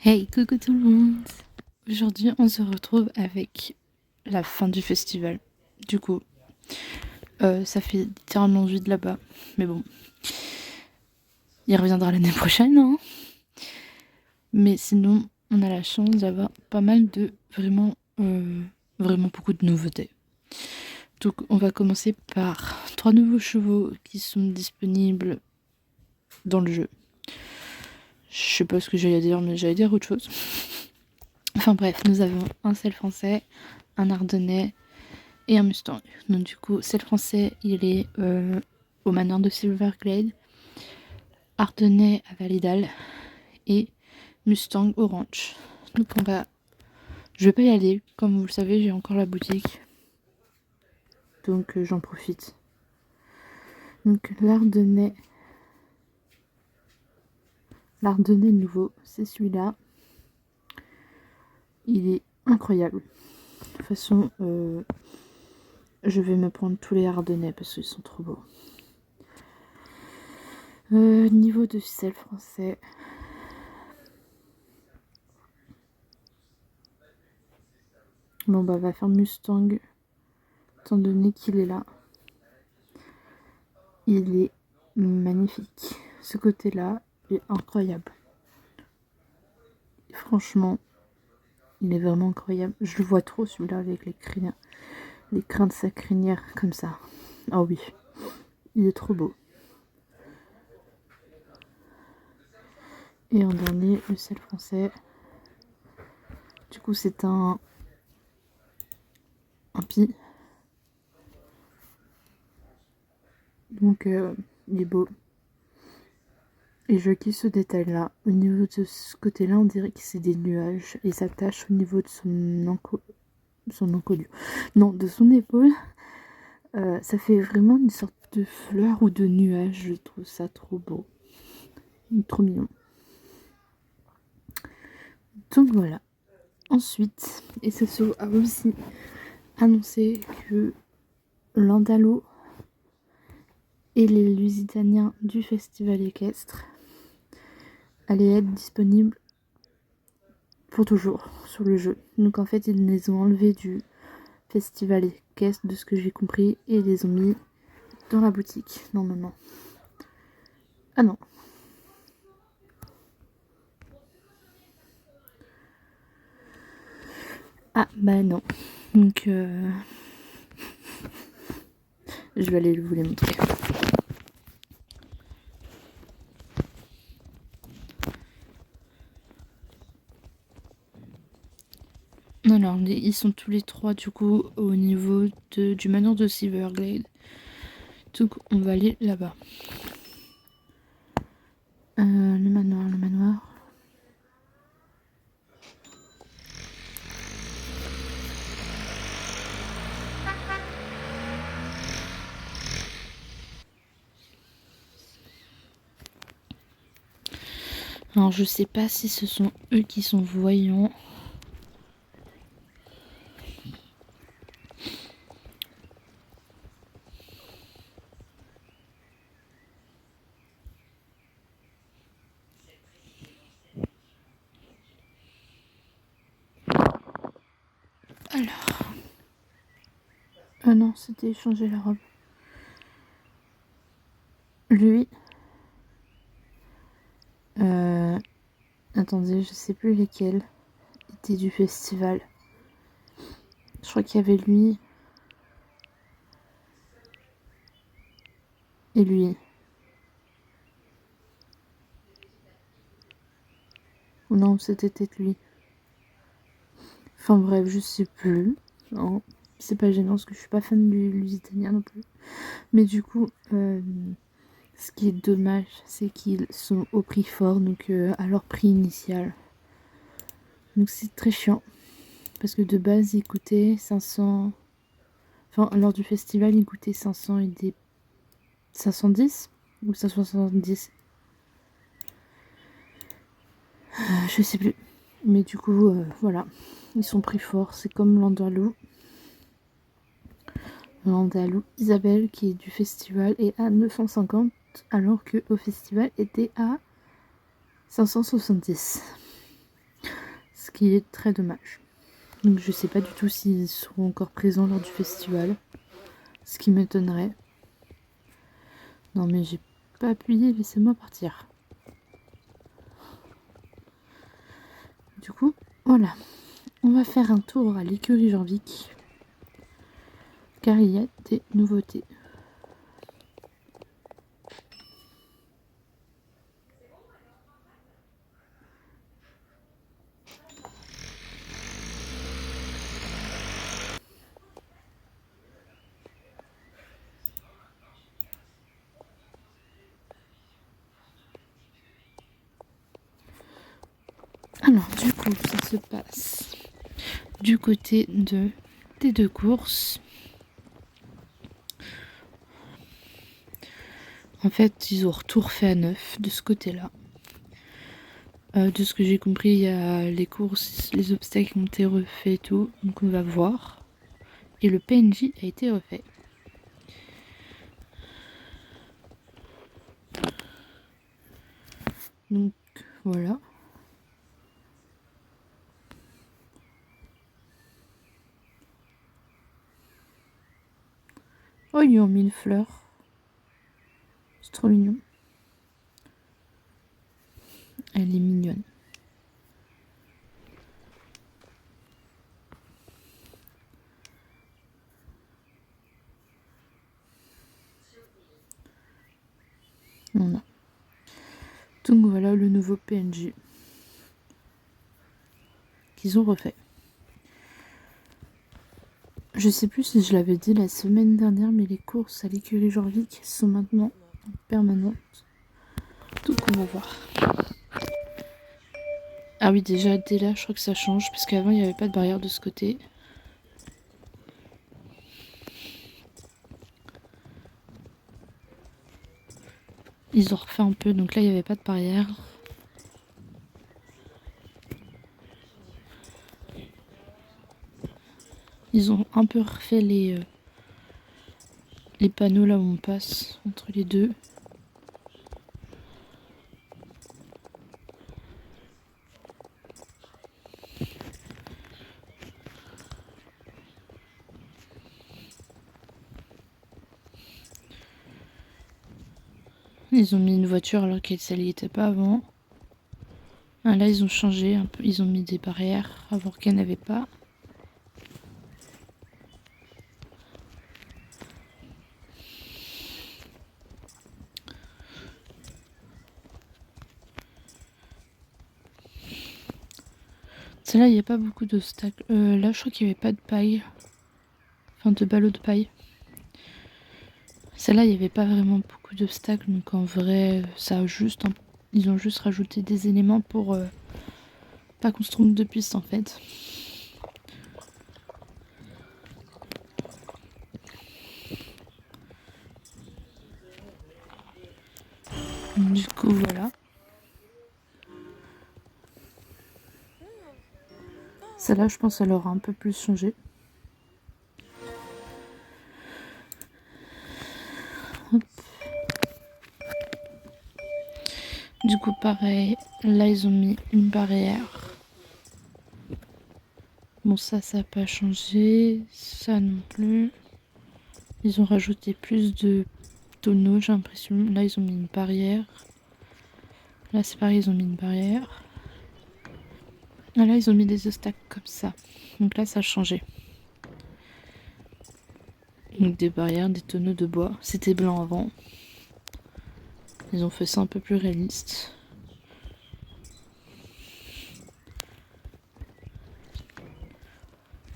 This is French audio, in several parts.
Hey, coucou tout le monde! Aujourd'hui, on se retrouve avec la fin du festival. Du coup, ça fait littéralement vide là-bas. Mais bon, il reviendra l'année prochaine, hein. Mais sinon, on a la chance d'avoir pas mal de vraiment beaucoup de nouveautés. Donc, on va commencer par 3 nouveaux chevaux qui sont disponibles dans le jeu. Je sais pas ce que j'allais dire, mais j'allais dire autre chose. Enfin bref, nous avons un sel français, un ardennais et un Mustang. Donc du coup, celle français, il est au manoir de Silverglade, ardennais à Validal et Mustang au ranch. Donc je vais pas y aller, comme vous le savez, j'ai encore la boutique. Donc j'en profite. Donc l'ardennais nouveau, c'est celui-là. Il est incroyable. De toute façon, je vais me prendre tous les ardennais parce qu'ils sont trop beaux. Niveau de sel français. Bon bah, va faire Mustang, étant donné qu'il est là. Il est magnifique. Ce côté-là est incroyable. Franchement, il est vraiment incroyable. Je le vois trop celui-là avec les crins de sa crinière comme ça. Oh oui, il est trop beau. Et en dernier, le sel français. Du coup, c'est un pie. Donc, il est beau. Et je kiffe ce détail-là. Au niveau de ce côté-là, on dirait que c'est des nuages. Et ça tache au niveau de son encolure. Non, de son épaule. Ça fait vraiment une sorte de fleur ou de nuage. Je trouve ça trop beau. Trop mignon. Donc voilà. Ensuite, et SSO a aussi annoncé que l'Andalo et les Lusitaniens du festival équestre allaient être disponibles pour toujours sur le jeu. Donc en fait, ils les ont enlevés du festival équestre, de ce que j'ai compris, et les ont mis dans la boutique, normalement. Ah non. Ah bah non. Donc je vais aller vous les montrer. Alors, ils sont tous les trois du coup au niveau du manoir de Silverglade. Donc on va aller là-bas. Le manoir. Alors je sais pas si ce sont eux qui sont voyants. Alors. Ah non, c'était changer la robe. Lui. Attendez, je sais plus lesquels étaient du festival. Je crois qu'il y avait lui. Et lui. Ou non, c'était peut-être lui. Enfin bref, je sais plus. Non, c'est pas gênant parce que je suis pas fan du Lusitanien non plus. Mais du coup, ce qui est dommage, c'est qu'ils sont au prix fort, donc à leur prix initial. Donc c'est très chiant. Parce que de base, ils coûtaient 500... Enfin, lors du festival, ils coûtaient 500 et des... 510 ou 570. Je sais plus. Mais du coup, voilà. Ils sont pris fort. C'est comme l'Andalou. L'Andalou Isabelle, qui est du festival, est à 950, alors que au festival était à 570. qui est très dommage. Donc je sais pas du tout s'ils seront encore présents lors du festival, ce qui m'étonnerait. Non mais j'ai pas appuyé, laissez-moi partir. Du coup, voilà. On va faire un tour à l'écurie Jorvik, car il y a des nouveautés. Alors du coup, ça se passe du côté des deux courses. En fait, ils ont tout refait à neuf de ce côté-là. De ce que j'ai compris, il y a les courses, les obstacles ont été refaits et tout, donc on va voir. Et le PNJ a été refait. Donc voilà. Oh, ils ont mis une fleur. C'est trop mignon. Elle est mignonne. Voilà. Donc voilà le nouveau PNJ qu'ils ont refait. Je sais plus si je l'avais dit la semaine dernière, mais les courses à l'écurie Jorvik sont maintenant permanentes. Donc on va voir. Ah oui, déjà dès là je crois que ça change, parce qu'avant il n'y avait pas de barrière de ce côté. Ils ont refait un peu, donc là il n'y avait pas de barrière. Ils ont un peu refait les panneaux là où on passe entre les deux. Ils ont mis une voiture alors que ça n'y était pas avant. Ah, là ils ont changé un peu, ils ont mis des barrières avant qu'il n'y en avait pas. Celle-là, il n'y a pas beaucoup d'obstacles. Là, je crois qu'il n'y avait pas de paille. Enfin, de ballots de paille. Celle-là, il n'y avait pas vraiment beaucoup d'obstacles. Donc, en vrai, ça a juste ils ont juste rajouté des éléments pour pas qu'on se trompe de piste, en fait. Du coup, voilà. Celle-là, je pense qu'elle aura un peu plus changé. Hop. Du coup, pareil. Là, ils ont mis une barrière. Bon, ça n'a pas changé. Ça non plus. Ils ont rajouté plus de tonneaux, j'ai l'impression. Là, ils ont mis une barrière. Là, c'est pareil, ils ont mis une barrière. Ah, là, ils ont mis des obstacles comme ça. Donc là, ça a changé. Donc des barrières, des tonneaux de bois. C'était blanc avant. Ils ont fait ça un peu plus réaliste.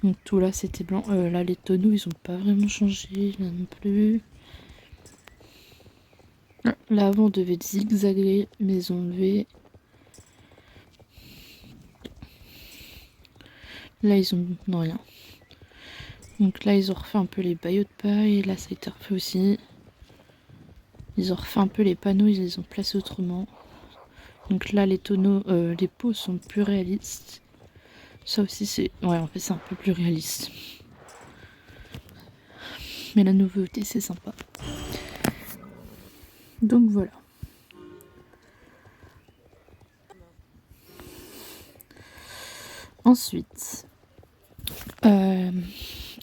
Donc tout là, c'était blanc. Là, les tonneaux, ils ont pas vraiment changé. Là non plus. Là, avant, on devait zigzaguer, mais ils ont enlevé. Là, ils ont... Non, rien. Donc là, ils ont refait un peu les baillots de paille. Là, ça a été refait aussi. Ils ont refait un peu les panneaux, ils les ont placés autrement. Donc là, les tonneaux, les pots sont plus réalistes. Ça aussi, c'est... Ouais, en fait, c'est un peu plus réaliste. Mais la nouveauté, c'est sympa. Donc voilà. Ensuite,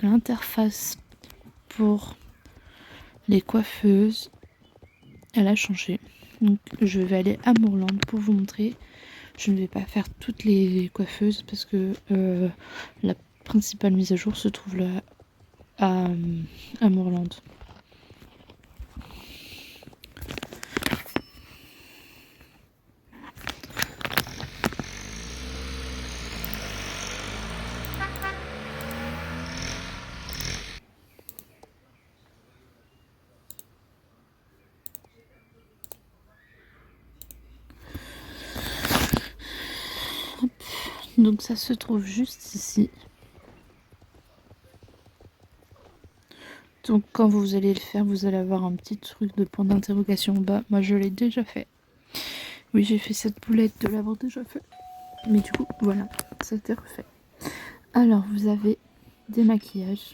l'interface pour les coiffeuses, elle a changé. Donc je vais aller à Moorland pour vous montrer. Je ne vais pas faire toutes les coiffeuses parce que la principale mise à jour se trouve là à Moorland. Donc ça se trouve juste ici. Donc quand vous allez le faire, vous allez avoir un petit truc de point d'interrogation en bas. Moi je l'ai déjà fait. Oui, j'ai fait cette boulette de l'avoir déjà fait. Mais du coup, voilà, ça a été refait. Alors vous avez des maquillages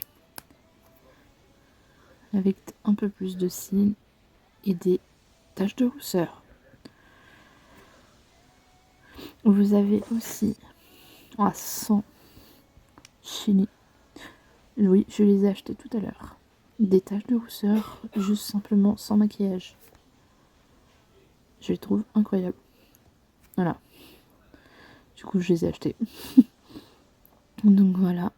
avec un peu plus de cils et des taches de rousseur. Vous avez aussi 100 chili. Oui, je les ai achetés tout à l'heure. Des taches de rousseur, juste simplement sans maquillage. Je les trouve incroyables. Voilà. Du coup, je les ai achetés. Donc voilà.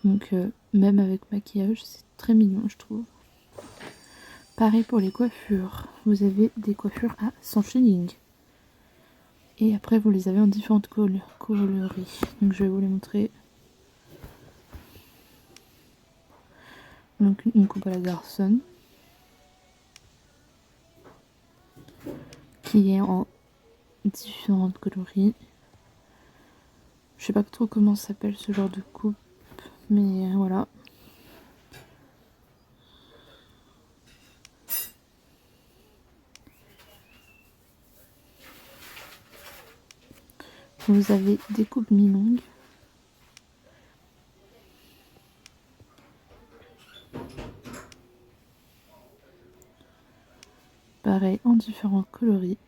Donc même avec maquillage, c'est très mignon, je trouve. Pareil pour les coiffures. Vous avez des coiffures à 100 shillings. Et après, vous les avez en différentes coloris. Donc je vais vous les montrer. Donc une coupe à la garçonne. Qui est en différentes coloris. Je sais pas trop comment s'appelle ce genre de coupe. Mais voilà. Vous avez des coupes mi-longues. Pareil, en différents coloris.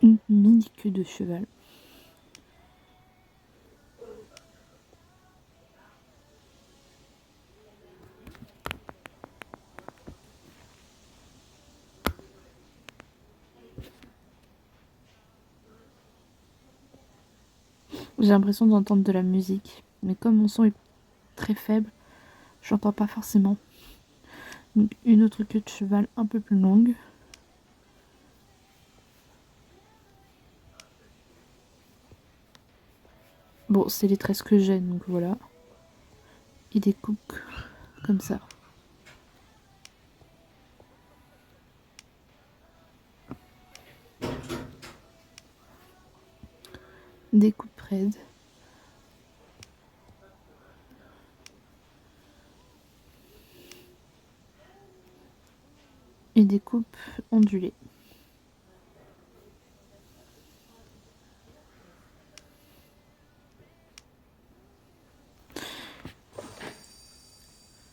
Une mini queue de cheval. J'ai l'impression d'entendre de la musique. Mais comme mon son est très faible, j'entends pas forcément. Donc une autre queue de cheval un peu plus longue. Bon, c'est les tresses que j'ai, donc voilà. Et des coupes comme ça. Des coupes raides. Et des coupes ondulées.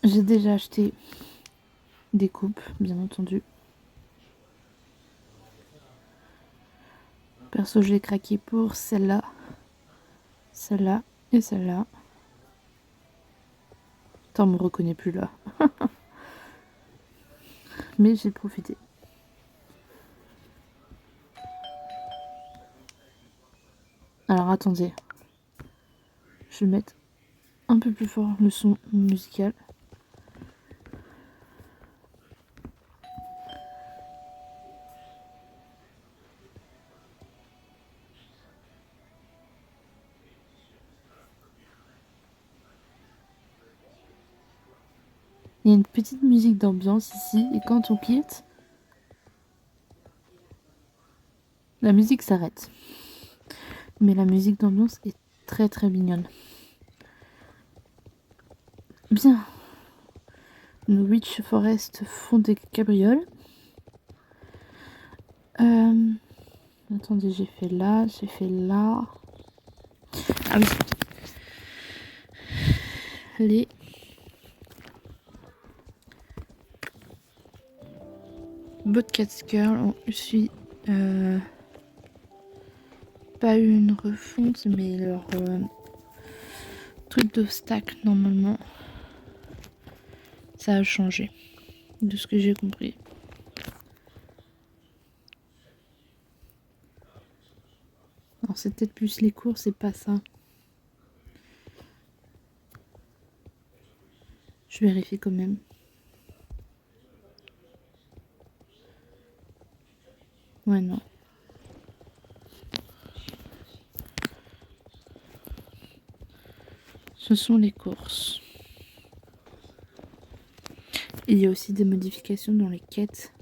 J'ai déjà acheté des coupes, bien entendu. Perso, je l'ai craqué pour celle-là, celle-là et celle-là. Attends, on me reconnaît plus là. Mais j'ai profité. Alors attendez. Je vais mettre un peu plus fort le son musical. Il y a une petite musique d'ambiance ici et quand on quitte, la musique s'arrête. Mais la musique d'ambiance est très très mignonne. Bien. Nos Witch Forest font des cabrioles. Attendez, j'ai fait là, j'ai fait là. Ah oui. Les Botcats Girl, je suis pas eu une refonte, mais leur truc d'obstacle normalement ça a changé de ce que j'ai compris. Alors c'est peut-être plus les cours, c'est pas ça. Je vérifie quand même. Ouais, non. Ce sont les courses. Il y a aussi des modifications dans les quêtes.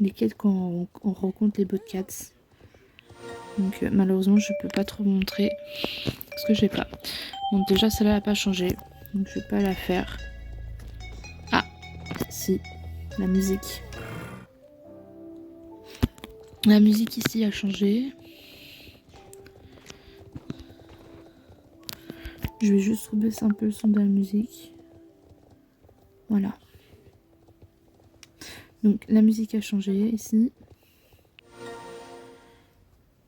Les quêtes quand on rencontre les Botcats. Donc malheureusement je peux pas trop montrer parce que j'ai pas. Donc déjà celle-là n'a pas changé. Donc je vais pas la faire. Ah si, la musique. La musique ici a changé. Je vais juste rebaisser un peu le son de la musique. Voilà. Donc la musique a changé ici.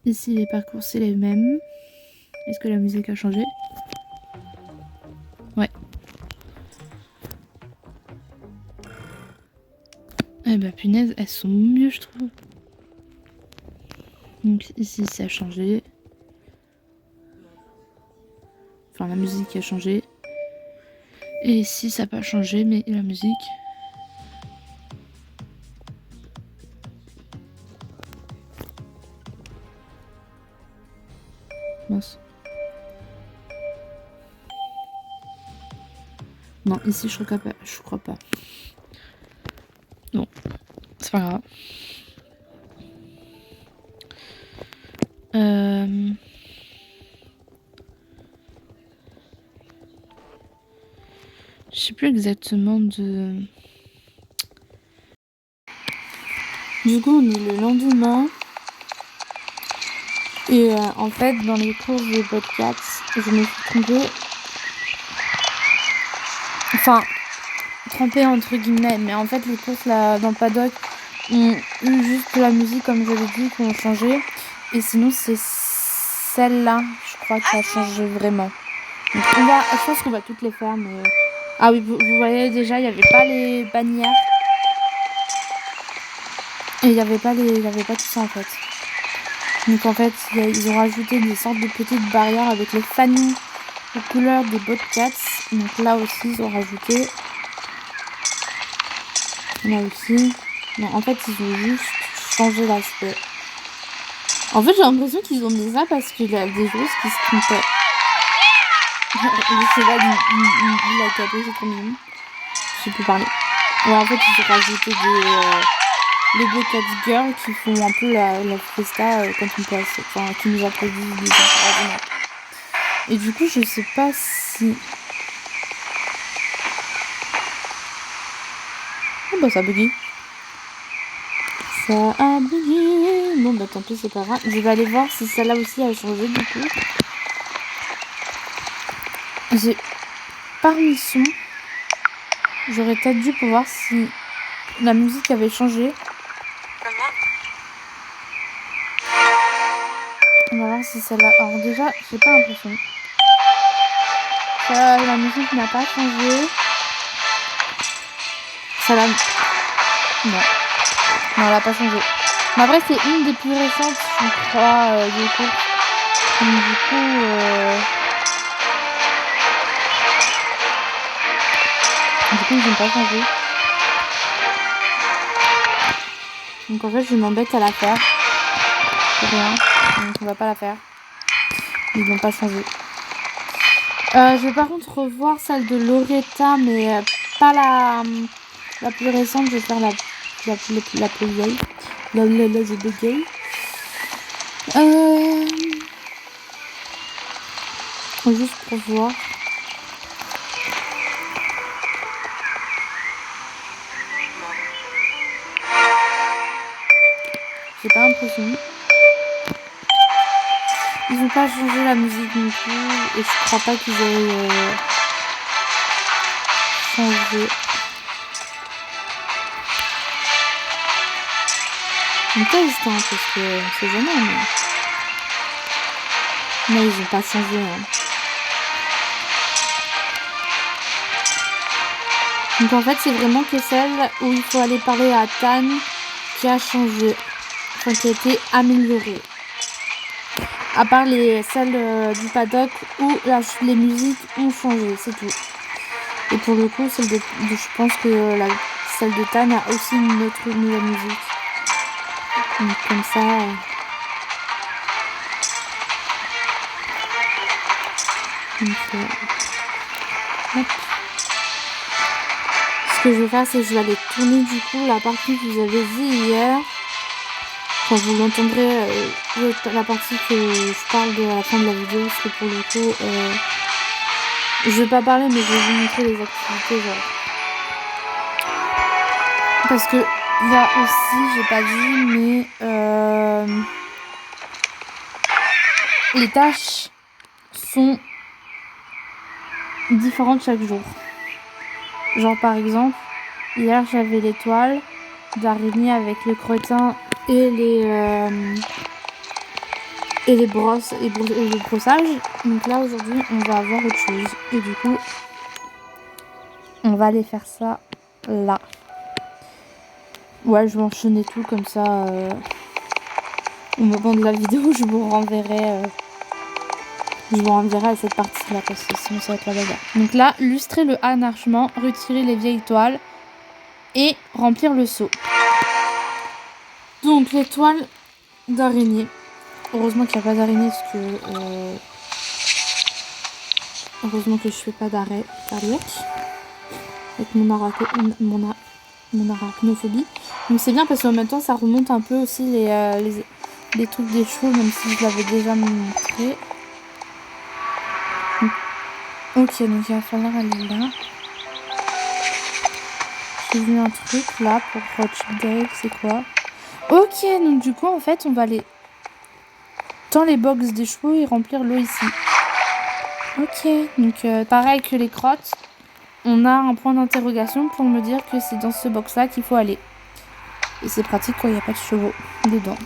Ici les parcours c'est les mêmes. Est-ce que la musique a changé? Ouais. Eh bah punaise, elles sont mieux je trouve. Donc ici ça a changé. Enfin la musique a changé. Et ici ça n'a pas changé mais la musique. Mince. Non, ici je crois pas. Non, c'est pas grave. Je sais plus exactement de... Du coup, on est le lendemain. Et en fait, dans les courses des Botcats, je me suis trompée. Enfin, trompée entre guillemets. Mais en fait, les courses là, dans le paddock ont eu juste la musique, comme j'avais dit, qui ont changé. Et sinon, c'est celle-là, je crois, qui a changé vraiment. Donc, je pense qu'on va toutes les faire, mais... Ah oui, vous voyez déjà, il n'y avait pas les bannières. Et il n'y avait pas tout ça en fait. Donc en fait, ils ont rajouté des sortes de petites barrières avec les fanons aux couleurs des Botcats. Donc là aussi, ils ont rajouté. Là aussi. Non, en fait, ils ont juste changé l'aspect. En fait, j'ai l'impression qu'ils ont mis ça parce qu'il y a des joueuses qui se trompaient. C'est là, il a capé, c'est trop mignon. Je sais plus parler. Ouais, en fait, ils ont rajouté les Botcats Girls qui font un peu la fiesta quand on passe. Enfin, qui nous applaudissent des encouragements. Et du coup, je sais pas si... Oh bah ça a bugué. Ça a bugué. Bon bah tant pis, c'est pas grave. Je vais aller voir si celle-là aussi a changé du coup. J'ai par mission. J'aurais peut-être dû pour voir si la musique avait changé. On va voir si celle-là... Alors déjà, j'ai pas l'impression. La musique n'a pas changé. Celle-là... Non. Non, elle a pas changé. Mais après, c'est une des plus récentes, je crois, du coup. Donc, du coup... ils n'ont pas changé. Donc en fait, je m'embête à la faire. C'est rien. Donc on va pas la faire. Ils n'ont pas changé. Je vais par contre revoir celle de Loretta, mais pas la plus récente. Je vais faire la plus vieille. Je bégaye. Juste pour voir. J'ai pas l'impression. Ils ont pas changé la musique non plus. Et je crois pas qu'ils aient changé. On teste, hein, parce qu'on sait jamais, mais ils ont pas changé. Hein. Donc en fait, c'est vraiment que celle où il faut aller parler à Tan qui a changé, enfin qui a été améliorée. À part celles du paddock où les musiques ont changé, c'est tout. Et pour le coup, je pense que celle de Tan a aussi une autre nouvelle musique. Donc comme ça. Hop. Ce que je vais faire, c'est que je vais aller tourner du coup la partie que vous avez vue hier. Quand vous l'entendrez, la partie que je parle de la fin de la vidéo, parce que pour le coup, je vais pas parler, mais je vais vous montrer les activités, genre. Parce que il y a aussi, j'ai pas dit, mais les tâches sont différentes chaque jour. Genre par exemple, hier j'avais l'étoile d'araignée avec le crottin et les brosses et le brossage. Donc là aujourd'hui on va avoir autre chose. Et du coup on va aller faire ça là. Ouais, je vais enchaîner tout comme ça. Au moment de la vidéo je vous renverrai à cette partie là parce que sinon ça va être la bagarre. Donc là, lustrer le harnachement, retirer les vieilles toiles et remplir le seau. Donc les toiles d'araignée. Heureusement qu'il n'y a pas d'araignée parce que heureusement que je fais pas d'arrêt cardiaque avec mon arachnophobie. Donc c'est bien parce qu'en même temps ça remonte un peu aussi les trucs des chevaux, même si je l'avais déjà montré. Ok, donc il va falloir aller là. J'ai vu un truc là pour Chip Day, c'est quoi? Ok, donc du coup en fait on va aller dans les box des chevaux et remplir l'eau ici. Ok, donc pareil que les crottes, on a un point d'interrogation pour me dire que c'est dans ce box là qu'il faut aller. Et c'est pratique quand il n'y a pas de chevaux dedans.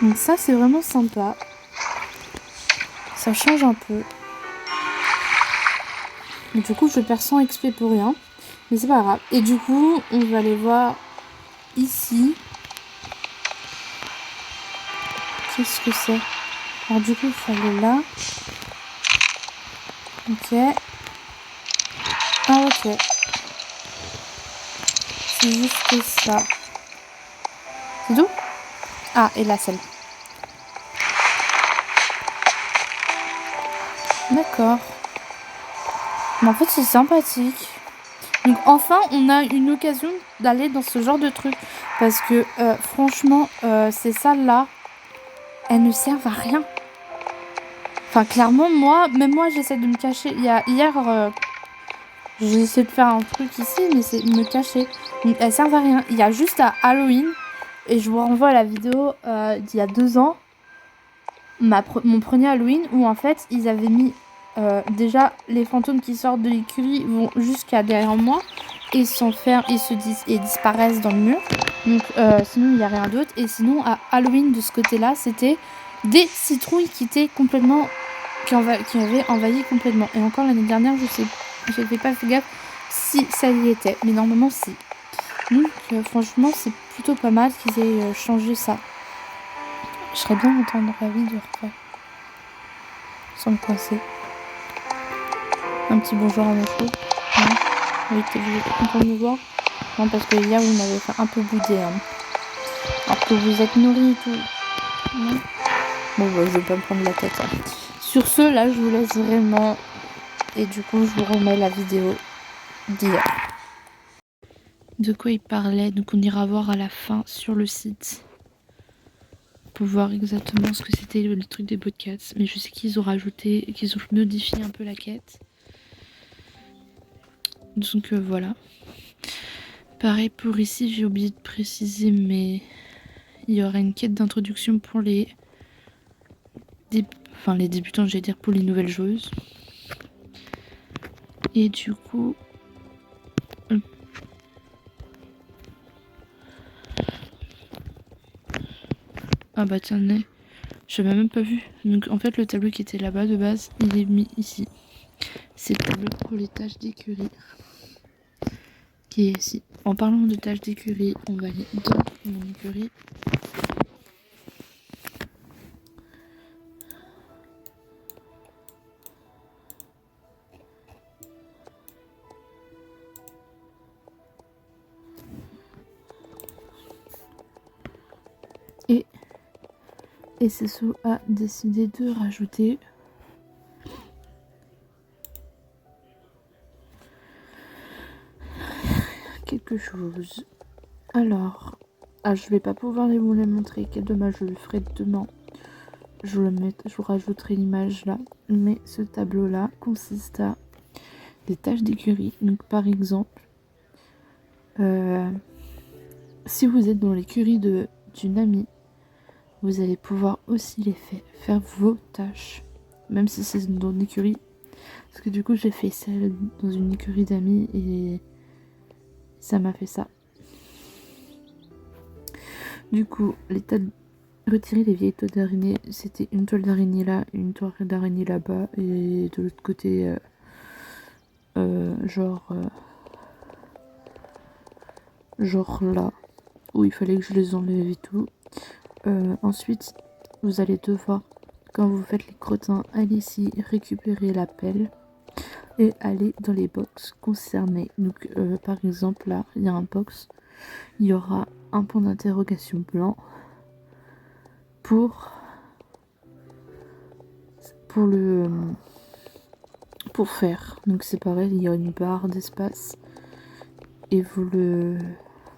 Donc ça c'est vraiment sympa. Ça change un peu. Donc, du coup je perds 100 XP pour rien. Mais c'est pas grave. Et du coup on va aller voir ici. Qu'est-ce que c'est? Alors du coup il faut aller là. Ok. Ah ok. C'est juste ça. C'est tout? Ah, et la selle. D'accord. Mais en fait, c'est sympathique. Donc, enfin, on a une occasion d'aller dans ce genre de truc. Parce que, franchement, ces salles-là, elles ne servent à rien. Enfin, clairement, même moi, j'essaie de me cacher. Hier, j'ai essayé de faire un truc ici, mais c'est me cacher. Donc, elles servent à rien. Il y a juste à Halloween. Et je vous renvoie à la vidéo d'il y a 2 ans. Mon premier Halloween où en fait ils avaient mis déjà les fantômes qui sortent de l'écurie vont jusqu'à derrière moi et et disparaissent dans le mur. Donc sinon il n'y a rien d'autre. Et sinon à Halloween de ce côté-là c'était des citrouilles qui avaient envahi complètement. Et encore l'année dernière je n'avais pas fait gaffe si ça y était. Mais normalement si. Donc franchement c'est plutôt pas mal qu'ils aient changé ça. Je serais bien d'entendre la vie de refaire. Sans me coincer. Un petit bonjour à mes cheveux. Oui, vous êtes content de me voir? Non, parce que hier vous m'avez fait un peu bouder. Hein. Alors que vous êtes nourris et tout. Non. Bon, bah, je vais pas me prendre la tête. Hein. Sur ce, là, je vous laisse vraiment. Et du coup, je vous remets la vidéo d'hier. De quoi il parlait? Donc, on ira voir à la fin sur le site. Pour voir exactement ce que c'était le truc des podcasts. Mais je sais qu'ils ont modifié un peu la quête. Donc voilà. Pareil pour ici, j'ai oublié de préciser, mais il y aura une quête d'introduction pour les débutants, j'allais dire pour les nouvelles joueuses. Et du coup... Ah bah tiens, j'avais même pas vu. Donc en fait le tableau qui était là-bas de base, il est mis ici. C'est le tableau pour les tâches d'écurie qui est ici. En parlant de tâches d'écurie, on va aller dans mon écurie. Et SSO a décidé de rajouter quelque chose. Alors, je vais pas pouvoir vous les montrer, quel dommage, je le ferai demain. Je vous rajouterai l'image là. Mais ce tableau là consiste à des tâches d'écurie. Donc par exemple, si vous êtes dans l'écurie d'une amie, vous allez pouvoir aussi les faire vos tâches. Même si c'est dans une écurie. Parce que du coup j'ai fait celle dans une écurie d'amis et ça m'a fait ça. Du coup, retirer les vieilles toiles d'araignée, c'était une toile d'araignée là, une toile d'araignée là-bas, et de l'autre côté, genre là, où il fallait que je les enlève et tout. Ensuite, vous allez devoir, quand vous faites les crottins, aller ici récupérer la pelle et aller dans les box concernées. Donc, par exemple, là, il y a un box, il y aura un point d'interrogation blanc pour faire. Donc c'est pareil, il y a une barre d'espace et vous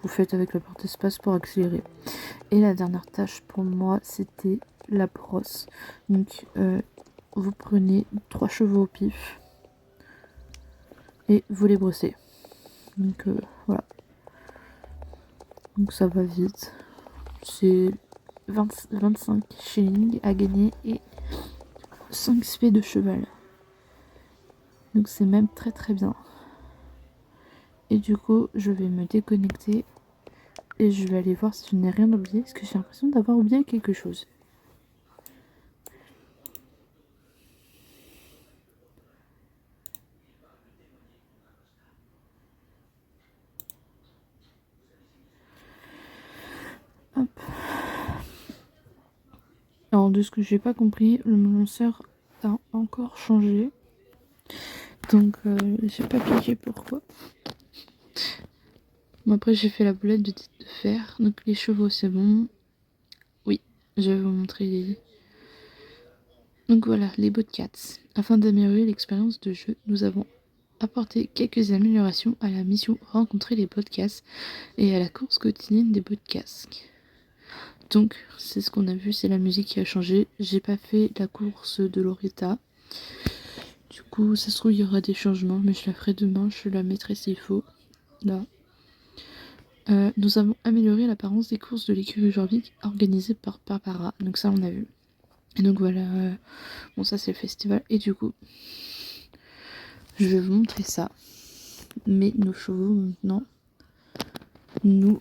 faites avec la barre d'espace pour accélérer. Et la dernière tâche pour moi, c'était la brosse. Donc vous prenez 3 chevaux au pif et vous les brossez. Donc voilà. Donc ça va vite. C'est 25 shillings à gagner et 5 spé de cheval. Donc c'est même très très bien. Et du coup, je vais me déconnecter et je vais aller voir si je n'ai rien oublié, parce que j'ai l'impression d'avoir oublié quelque chose. Hop. Alors de ce que j'ai pas compris, le lanceur a encore changé. Donc j'ai pas cliqué pourquoi. Bon, après j'ai fait la boulette de fer. Donc les chevaux c'est bon. Oui, je vais vous montrer les... Donc voilà, les Botcats. Afin d'améliorer l'expérience de jeu, nous avons apporté quelques améliorations à la mission Rencontrer les Botcats et à la course quotidienne des Botcats. Donc c'est ce qu'on a vu, c'est la musique qui a changé. J'ai pas fait la course de Loretta. Du coup ça se trouve il y aura des changements, mais je la ferai demain, je la mettrai s'il faut. Là. Nous avons amélioré l'apparence des courses de l'écurie Jorvik organisées par Barbara. Donc ça on a vu. Et donc voilà, bon ça c'est le festival. Et du coup, je vais vous montrer ça. Mais nos chevaux maintenant nous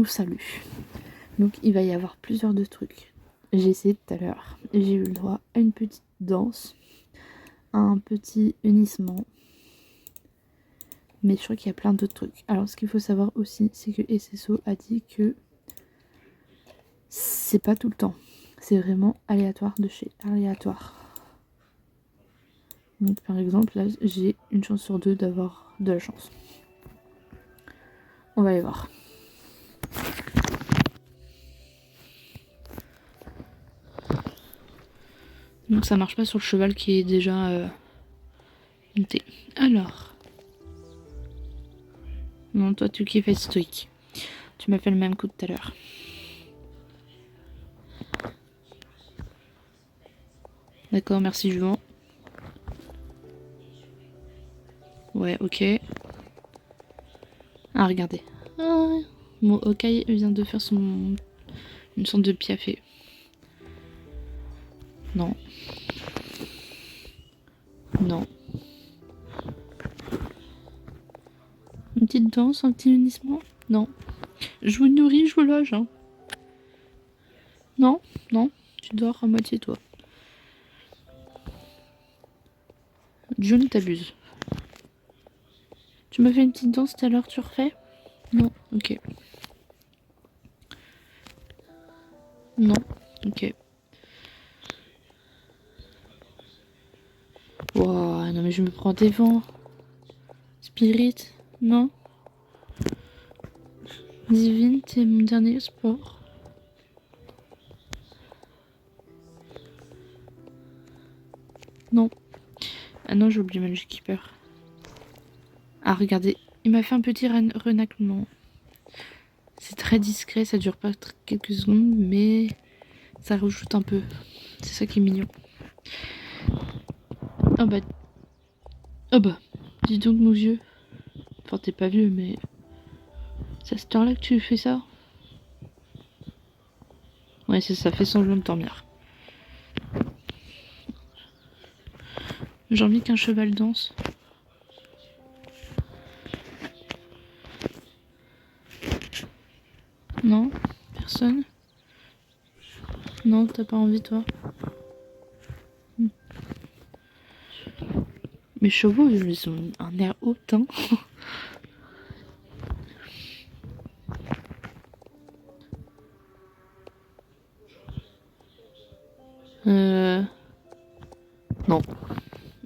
saluent. Donc il va y avoir plusieurs de trucs. J'ai essayé tout à l'heure. J'ai eu le droit à une petite danse, à un petit hennissement. Mais je crois qu'il y a plein d'autres trucs. Alors ce qu'il faut savoir aussi, c'est que SSO a dit que c'est pas tout le temps. C'est vraiment aléatoire de chez aléatoire. Donc par exemple là j'ai une chance sur 2 d'avoir de la chance. On va aller voir. Donc ça marche pas sur le cheval qui est déjà monté. Alors. Non, toi tu kiffes être stoïque. Tu m'as fait le même coup tout à l'heure. D'accord, merci Juan. Ouais, ok. Ah, regardez. Ah, mon Okai vient de faire une sorte de piafé. Non. Non. Une petite danse, un petit unissement. Non. Je vous nourris, je vous loge. Hein. Non, non, tu dors à moitié toi. June, t'abuses. Tu m'as fait une petite danse tout à l'heure, tu refais? Non, ok. Non, ok. Wow, non mais je me prends des vents. Spirit, non. Divine, c'est mon dernier sport. Non. Ah non, j'ai oublié Magic Keeper. Ah, regardez, il m'a fait un petit renaclement. C'est très discret, ça dure pas quelques secondes, mais ça rajoute un peu. C'est ça qui est mignon. Oh bah. Oh bah. Dis donc, nos vieux. Enfin, t'es pas vieux, mais. C'est à cette heure-là que tu fais ça? Ouais, c'est ça, fait semblant de dormir. J'ai envie qu'un cheval danse. Non? Personne? Non, t'as pas envie, toi? Mes chevaux, ils ont un air hautain. Non.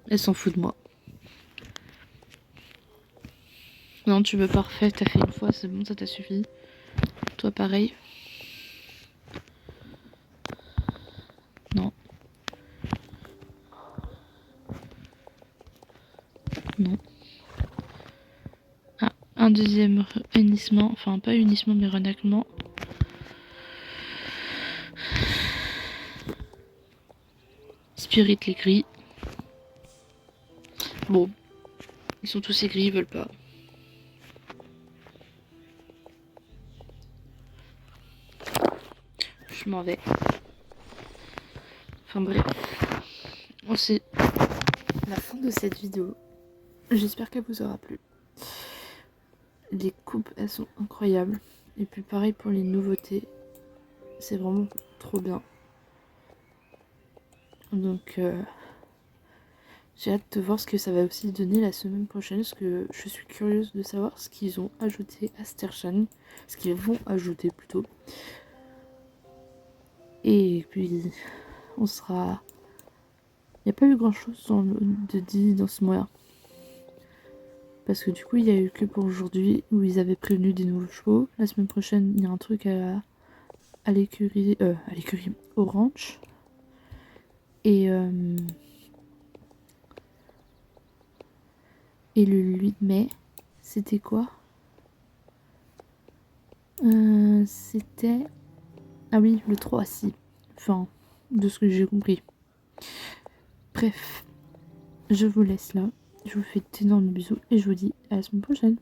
Elle s'en fout de moi. Non, tu veux parfait, t'as fait une fois, c'est bon, ça t'a suffi. Toi, pareil. Non. Non. Ah, un deuxième hennissement. Enfin, pas hennissement, mais renaclement. Spirit les gris. Bon. Ils sont tous aigris, ils veulent pas. Je m'en vais. Enfin bref. Bon, c'est la fin de cette vidéo. J'espère qu'elle vous aura plu. Les coupes, elles sont incroyables. Et puis pareil pour les nouveautés. C'est vraiment trop bien. Donc j'ai hâte de voir ce que ça va aussi donner la semaine prochaine. Parce que je suis curieuse de savoir ce qu'ils ont ajouté à Stershan. Ce qu'ils vont ajouter plutôt. Et puis on sera... Il n'y a pas eu grand chose de dit dans ce mois. Parce que du coup il n'y a eu que pour aujourd'hui où ils avaient prévenu des nouveaux chevaux. La semaine prochaine il y a un truc à l'écurie au ranch. Et le 8 mai, c'était quoi? C'était... Ah oui, le 3, si. Enfin, de ce que j'ai compris. Bref, je vous laisse là. Je vous fais d'énormes bisous et je vous dis à la semaine prochaine.